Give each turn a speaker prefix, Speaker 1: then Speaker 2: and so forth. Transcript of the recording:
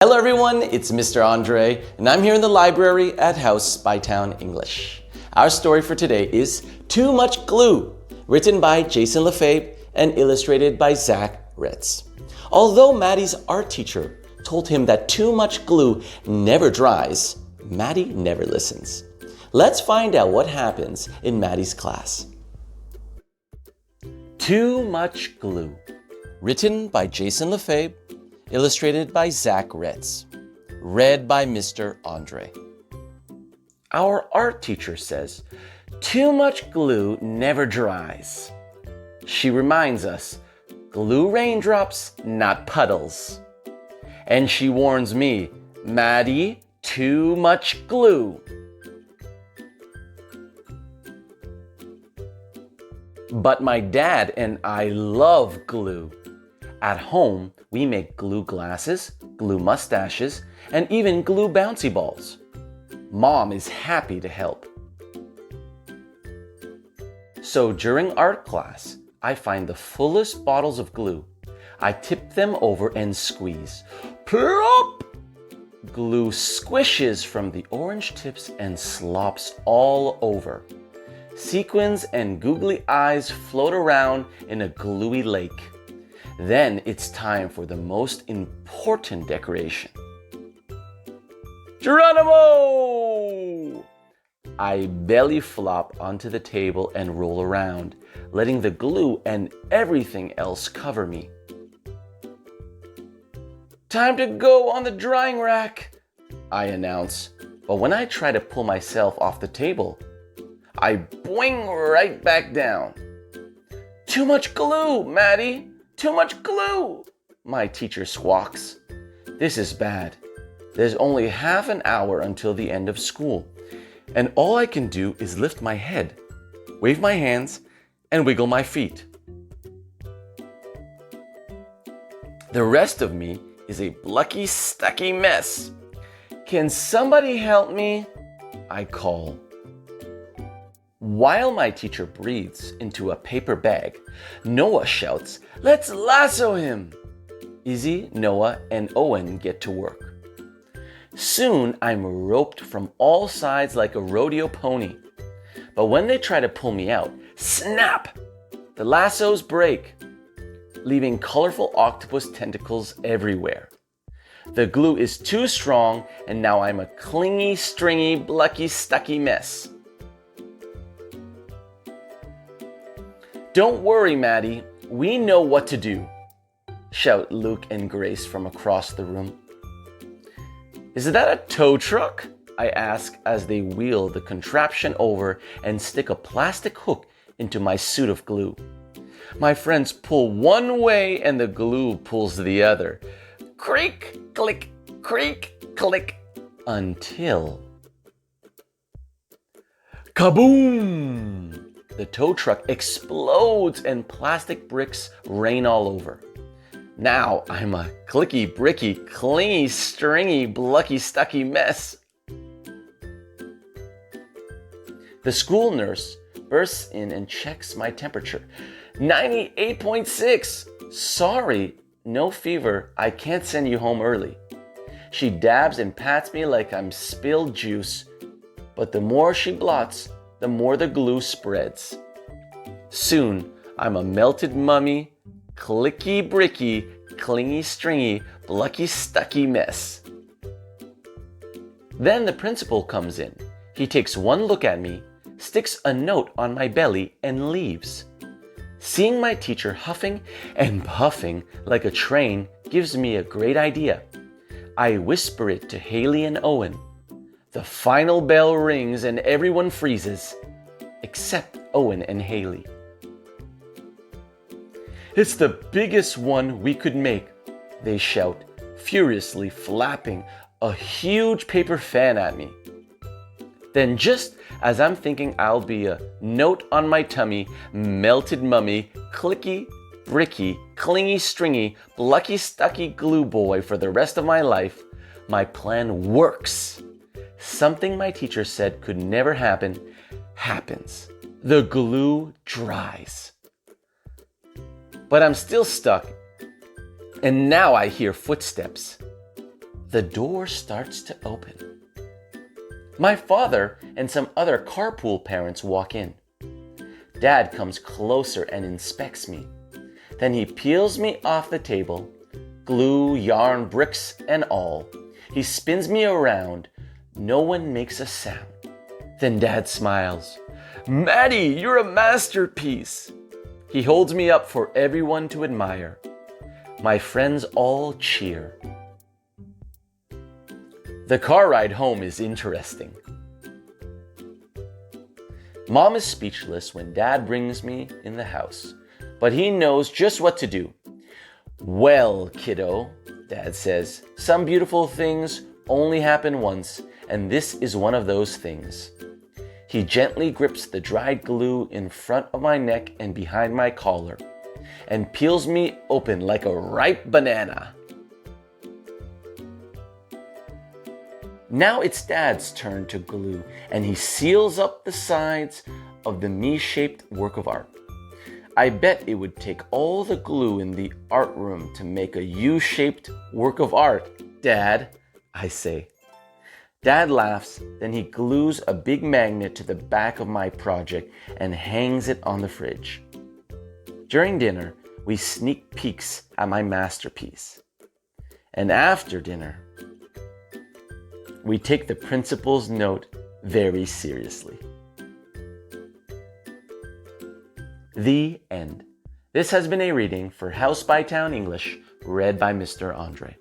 Speaker 1: Hello everyone, it's Mr. Andre, and I'm here in the library at House Bytown English. Our story for today is Too Much Glue, written by Jason Lefebvre and illustrated by Zach Ritz. Although Maddie's art teacher told him that too much glue never dries, Maddie never listens. Let's find out what happens in Maddie's class. Too Much Glue, written by Jason Lefebvre, illustrated by Zach Ritz, read by Mr. Andre. Our art teacher says, too much glue never dries. She reminds us, glue raindrops, not puddles. And she warns me, Maddie, too much glue. But my dad and I love glue. At home, we make glue glasses, glue mustaches, and even glue bouncy balls. Mom is happy to help. So during art class, I find the fullest bottles of glue. I tip them over and squeeze. Plop! Glue squishes from the orange tips and slops all over. Sequins and googly eyes float around in a gluey lake. Then it's time for the most important decoration. Geronimo! I belly flop onto the table and roll around, letting the glue and everything else cover me. Time to go on the drying rack, I announce. But when I try to pull myself off the table, I boing right back down. Too much glue, Maddie! Too much glue, my teacher squawks. This is bad. There's only half an hour until the end of school, and all I can do is lift my head, wave my hands, and wiggle my feet. The rest of me is a blocky, stucky mess. Can somebody help me? I call. While my teacher breathes into a paper bag, Noah shouts, "Let's lasso him!" Izzy, Noah, and Owen get to work. Soon I'm roped from all sides like a rodeo pony. But when they try to pull me out, snap! The lassos break, leaving colorful octopus tentacles everywhere. The glue is too strong, and now I'm a clingy, stringy, blocky, stucky mess. Don't worry, Maddie, we know what to do, shout Luke and Grace from across the room. Is that a tow truck? I ask as they wheel the contraption over and stick a plastic hook into my suit of glue. My friends pull one way and the glue pulls the other. Creak, click, creak, click, until... Kaboom! The tow truck explodes and plastic bricks rain all over. Now I'm a clicky, bricky, clingy, stringy, blocky, stucky mess. The school nurse bursts in and checks my temperature. 98.6. Sorry, no fever. I can't send you home early. She dabs and pats me like I'm spilled juice, but the more she blots, the more the glue spreads. Soon, I'm a melted mummy, clicky bricky, clingy stringy, blocky stucky mess. Then the principal comes in. He takes one look at me, sticks a note on my belly, and leaves. Seeing my teacher huffing and puffing like a train gives me a great idea. I whisper it to Haley and Owen. The final bell rings and everyone freezes, except Owen and Haley. It's the biggest one we could make, they shout, furiously flapping a huge paper fan at me. Then just as I'm thinking I'll be a note on my tummy, melted mummy, clicky, bricky, clingy, stringy, blocky, stucky glue boy for the rest of my life, my plan works. Something my teacher said could never happen, happens. The glue dries. But I'm still stuck, and now I hear footsteps. The door starts to open. My father and some other carpool parents walk in. Dad comes closer and inspects me. Then he peels me off the table, glue, yarn, bricks, and all. He spins me around. No one makes a sound. Then Dad smiles. "Maddie, you're a masterpiece." He holds me up for everyone to admire. My friends all cheer. The car ride home is interesting. Mom is speechless when Dad brings me in the house, but he knows just what to do. "Well, kiddo," Dad says, "some beautiful things only happen once, and this is one of those things." He gently grips the dried glue in front of my neck and behind my collar, and peels me open like a ripe banana. Now it's Dad's turn to glue, and he seals up the sides of the me-shaped work of art. I bet it would take all the glue in the art room to make a U-shaped work of art, Dad, I say. Dad laughs, then he glues a big magnet to the back of my project and hangs it on the fridge. During dinner, we sneak peeks at my masterpiece. And after dinner, we take the principal's note very seriously. The end. This has been a reading for House Bytown English, read by Mr. Andre.